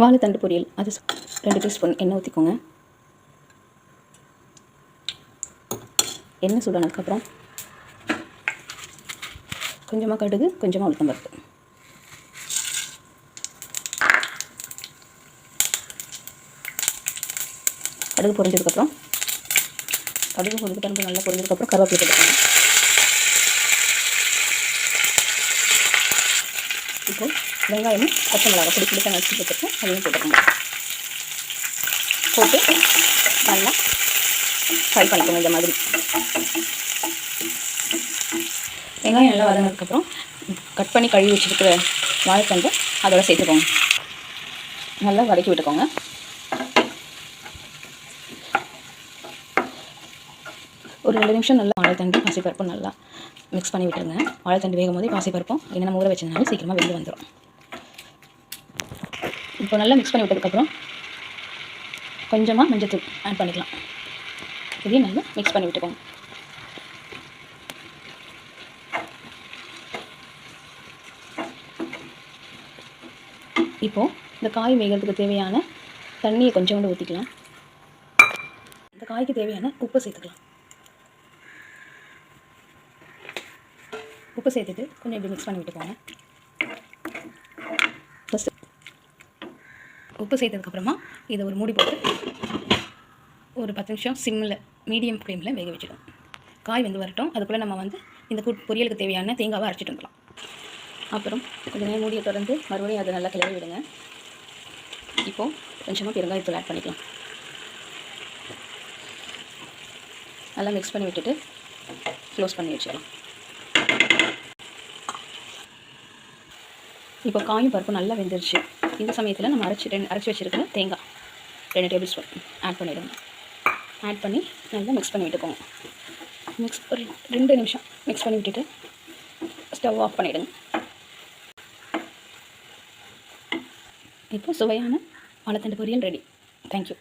வாழைத்தண்டு பொரியல் அது 2 டீஸ்பூன் எண்ணெய் ஊற்றிக்கோங்க. எண்ணெய் சூடானதுக்கப்புறம் கொஞ்சமாக கடுகு, கொஞ்சமாக உளுத்தம் பருப்பு. கடுகு பொரிஞ்சதுக்கப்புறம் நல்லா பொரிஞ்சதுக்கப்புறம் கருவேப்பிலை போட்டுக்கோங்க. இப்போ வெங்காயமும் பச்சை மிளகாய் பிடிச்சி நச்சு வச்சுருக்கேன், அதையும் போட்டுக்கோங்க. போட்டு நல்லா ஃப்ரை பண்ணிக்கோங்க. இந்த மாதிரி வெங்காயம் நல்லா வதங்கினதுக்கப்புறம் கட் பண்ணி கழுவி வச்சுருக்கிற வாழைத்தண்டு அதோட சேர்த்துக்கோங்க. நல்லா வதக்கி விட்டுக்கோங்க. ஒரு 2 நிமிஷம் நல்லா வாழைத்தண்டு பாசிப்பருப்பும் நல்லா மிக்ஸ் பண்ணி விட்டுருங்க. வாழைத்தண்டு வேகும் போது பாசிப்பருப்பும் என்ன ஊற வச்சதுனால சீக்கிரமாக வெந்து வந்துடும். இப்போ நல்லா மிக்ஸ் பண்ணி விட்டதுக்கப்புறம் கொஞ்சமாக மஞ்சத்தூள் ஆட் பண்ணிக்கலாம். இதையும் நல்லா மிக்ஸ் பண்ணி விட்டுக்கோங்க. இப்போது இந்த காய் வேகிறதுக்கு தேவையான தண்ணியை கொஞ்சோண்டு ஊற்றிக்கலாம். இந்த காய்க்கு தேவையான உப்பு சேர்த்துக்கலாம். உப்பு சேர்த்துட்டு கொஞ்சம் இப்படி மிக்ஸ் பண்ணி விட்டுக்கோங்க. ஃபஸ்ட்டு உப்பு சேர்த்ததுக்கப்புறமா இதை ஒரு மூடி போட்டு ஒரு 10 நிமிஷம் சிம்மில் மீடியம் ஃப்ளேமில் வேக வச்சிடும். காய் வெந்து வரட்டும். அதுக்குள்ளே நம்ம இந்த பொரியலுக்கு தேவையான தேங்காவை அரைச்சிட்டு வந்துடலாம். அப்புறம் கொஞ்சம் நேரம் மூடியை திறந்து மறுபடியும் அதை நல்லா கிளறி விடுங்க. இப்போது கொஞ்சமாக பெருங்காயத்தூள் ஆட் பண்ணிக்கலாம். நல்லா மிக்ஸ் பண்ணி விட்டுட்டு க்ளோஸ் பண்ணி வச்சிடலாம். இப்போ காயும் பருப்பு நல்லா வெந்துருச்சு. இந்த சமயத்தில் நம்ம அரைச்சி வச்சுருக்கிற தேங்காய் 2 டேபிள் ஸ்பூன் ஆட் பண்ணிவிடுங்க. ஆட் பண்ணி நல்லா மிக்ஸ் பண்ணி விட்டுக்கோங்க. ஒரு 2 நிமிஷம் மிக்ஸ் பண்ணி விட்டுட்டு ஸ்டவ் ஆஃப் பண்ணிவிடுங்க. இப்போ சுவையான வாழைத்தண்டு பொரியல் ரெடி. தேங்க்யூ.